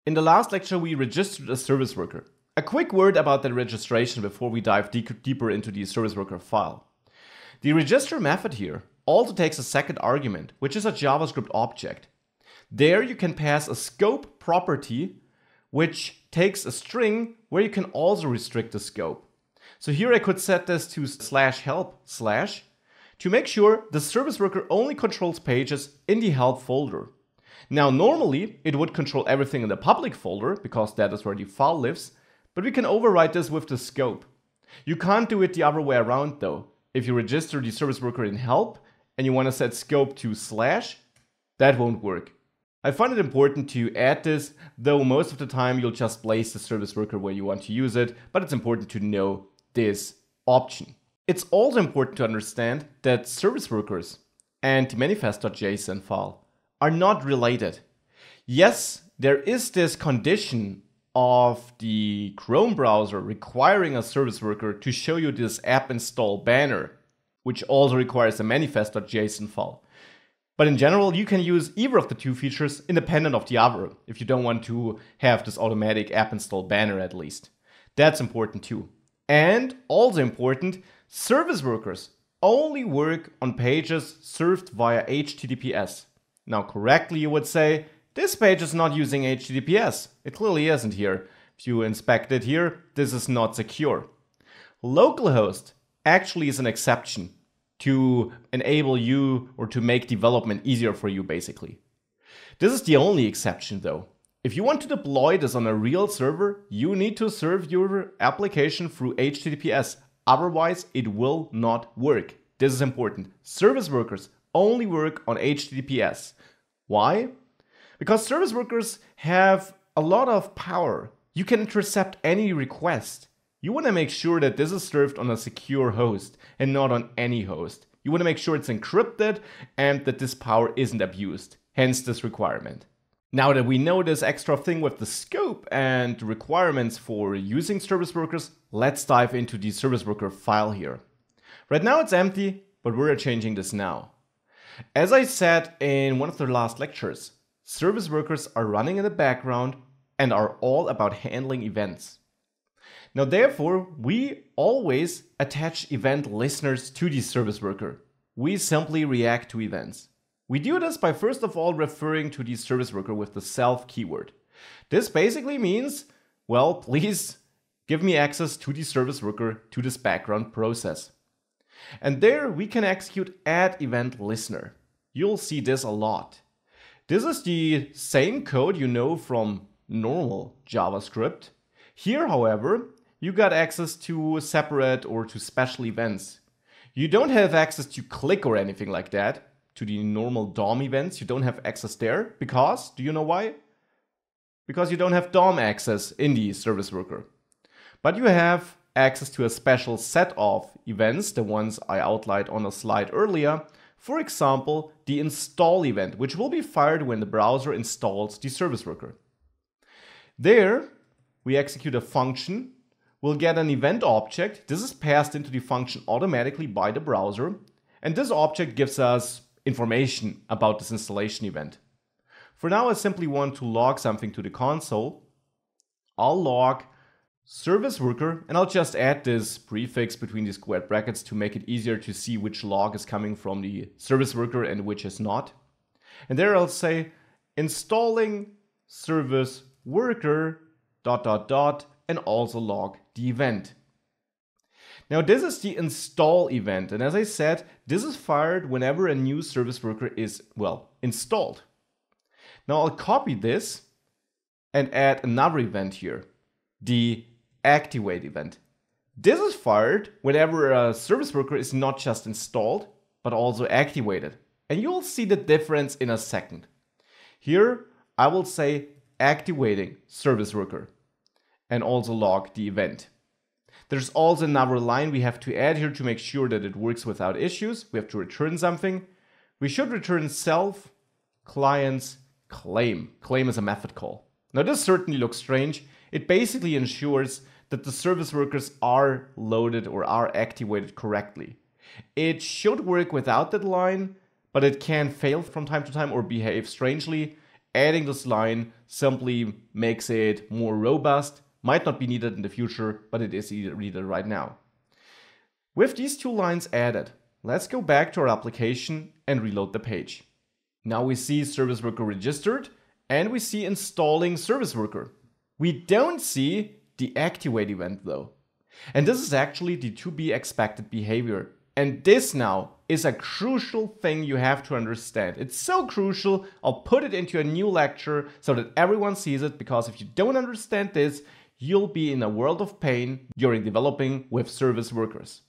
In the last lecture, we registered a service worker. A quick word about the registration before we dive deeper into the service worker file. The register method here also takes a second argument, which is a JavaScript object. There you can pass a scope property, which takes a string where you can also restrict the scope. So here I could set this to /help/ to make sure the service worker only controls pages in the help folder. Now normally it would control everything in the public folder because that is where the file lives, but we can override this with the scope. You can't do it the other way around though. If you register the service worker in help and you want to set scope to /, that won't work. I find it important to add this, though most of the time you'll just place the service worker where you want to use it, but it's important to know this option. It's also important to understand that service workers and the manifest.json file are not related. Yes, there is this condition of the Chrome browser requiring a service worker to show you this app install banner, which also requires a manifest.json file. But in general, you can use either of the two features independent of the other if you don't want to have this automatic app install banner at least. That's important too. And also important, service workers only work on pages served via HTTPS. Now correctly you would say, this page is not using HTTPS. It clearly isn't here. If you inspect it here, this is not secure. Localhost actually is an exception to enable you or to make development easier for you basically. This is the only exception though. If you want to deploy this on a real server, you need to serve your application through HTTPS. Otherwise, it will not work. This is important. Service workers only work on HTTPS. Why? Because service workers have a lot of power. You can intercept any request. You want to make sure that this is served on a secure host and not on any host. You want to make sure it's encrypted and that this power isn't abused. Hence this requirement. Now that we know this extra thing with the scope and requirements for using service workers, let's dive into the service worker file here. Right now it's empty, but we're changing this now. As I said in one of the last lectures, service workers are running in the background and are all about handling events. Now therefore, we always attach event listeners to the service worker. We simply react to events. We do this by first of all referring to the service worker with the self keyword. This basically means, well, please give me access to the service worker to this background process. And there we can execute add event listener. You'll see this a lot. This is the same code you know from normal JavaScript. Here, however, you got access to separate or to special events. You don't have access to click or anything like that. To the normal DOM events, you don't have access there because, do you know why? Because you don't have DOM access in the service worker. But you have access to a special set of events, the ones I outlined on a slide earlier. For example, the install event, which will be fired when the browser installs the service worker. There, we execute a function. We'll get an event object. This is passed into the function automatically by the browser. And this object gives us information about this installation event. For now, I simply want to log something to the console. I'll log service worker, and I'll just add this prefix between the squared brackets to make it easier to see which log is coming from the service worker and which is not. And there I'll say installing service worker ... and also log the event. Now this is the install event, and as I said, this is fired whenever a new service worker is, well, installed. Now I'll copy this and add another event here, the activate event. This is fired whenever a service worker is not just installed, but also activated. And you'll see the difference in a second. Here I will say activating service worker and also log the event. There's also another line we have to add here to make sure that it works without issues. We have to return something. We should return self clients claim. Claim is a method call. Now this certainly looks strange. It basically ensures that the service workers are loaded or are activated correctly. It should work without that line, but it can fail from time to time or behave strangely. adding this line simply makes it more robust. Might not be needed in the future, but it is needed right now. With these two lines added, let's go back to our application and reload the page. Now we see service worker registered and we see installing service worker. We don't see the activate event though. And this is actually the to be expected behavior. And this now is a crucial thing you have to understand. It's so crucial, I'll put it into a new lecture so that everyone sees it, because if you don't understand this, you'll be in a world of pain during developing with service workers.